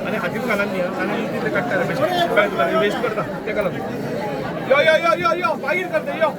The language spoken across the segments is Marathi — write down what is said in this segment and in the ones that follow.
आणि हातीत घालांनी आणि तिथे काढता वेस्ट करता ते करा यो यो यो यो यो बाहेर करते यो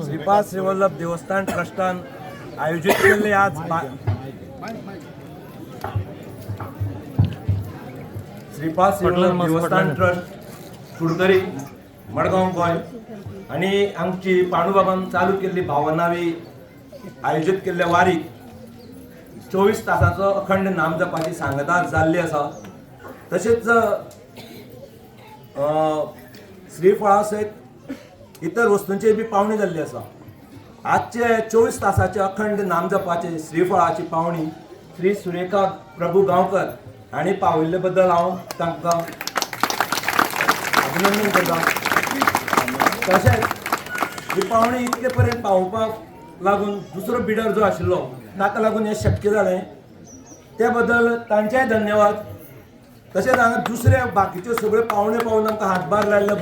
श्रीपाद श्रीवल्लभ देवस्थान ट्रस्टान आयोजित केले आज श्रीपाद श्रीवल्लभ देवस्थान ट्रस्ट कुडतरी मडगांव गोंय आणि आमची पांडुबाबान चालू केल्ली भावनावी आयोजित केल्ल्या वारीक 24 तासाचो अखंड नाम जपाची सांगता जाल्ली आसा। तशेंच श्रीफळा सयत इतर वस्तूंची बी पावणी जाल्ली आसा। आजचे 24 तासाचे अखंड नाम जपाचे श्रीफळाची पावणी श्री सुरेखा प्रभू गांवकर हांणी पावयल्ले बद्दल हांव तांकां अभिनंदन करता। तशेंच ही पावणी इतले पर्यंत पावोवपाक लागून दुसरो बिडर जो आशिल्लो ताका लागून हें शक्य जालें, त्या बद्दल तांचेय धन्यवाद। तशेंच हांगा दुसरे बाकीचे सगळे पावणे पावून आमकां हातभार लायल्ल्या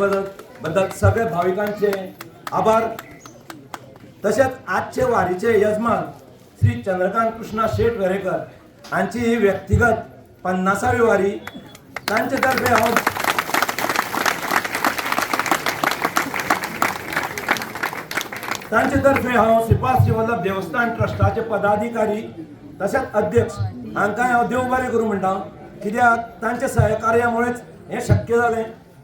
बद्दल सगळे भाविकांचे आभार। तशेंच आजचे वारीचे यजमान श्री चंद्रकांत कृष्णा शेट वेरेकर हांची ही व्यक्तिगत 50वी वारी, तांचे तर्फे हांव श्रीपाद श्रीवल्लभ देवस्थान ट्रस्टाचे पदाधिकारी तशेंच अध्यक्ष हांकांय हांव देव बरें करूं म्हणटा, कित्याक तांच्या सहकार्यामुळेच हें शक्य जालें।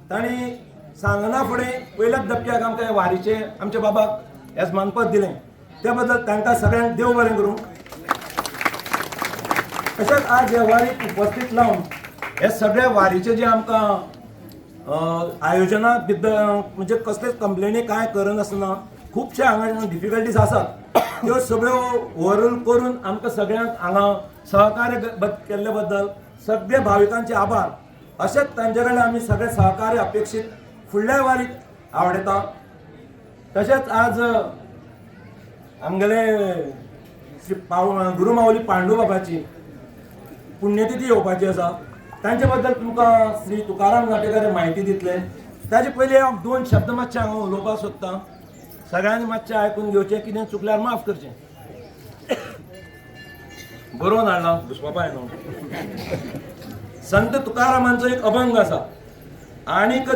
तांणी सांगना फुडें पयल्याच दप्प्याक आमकां वारीचे आमच्या बाबाक येजमानपद दिलें, त्या बद्दल तांकां सगळ्यांक देव बरें करूं। तशेंच आज ह्या वारीक उपस्थित लावन हे सगळे वारीचे जे आमकां आयोजना भितर म्हणजे कसलेच कंप्लेनी कांय करनासतना खुबशे हांगा डिफिकल्टीज आसात, त्यो सगळ्यो ओवरऑल करून आमकां सगळ्यांक हांगा सहकार्य केल्ले बद्दल सगळे भाविकांचे आभार। अशेंच तांचे कडेन आमी सगळे सहकार्य अपेक्षीत फुडल्या वारीक आवडटा। तशेंच आज आमगेले श्री गुरुमाऊली पांडुबाबाची पुण्यतिथी येवपाची आसा, तांचे बद्दल तुमकां श्री तुकाराम नाटेकार म्हायती दितले। ताचे पयलीं हांव 2 शब्द मातशे हांव उलोवपाक सोदतां, सगळ्यांनी मातशें आयकून घेवचें, कितें चुकल्यार माफ करचें। बरोवन हाडला दुस्पापाय न्हू। संत तुकारामांचो एक अभंग आसा आनीक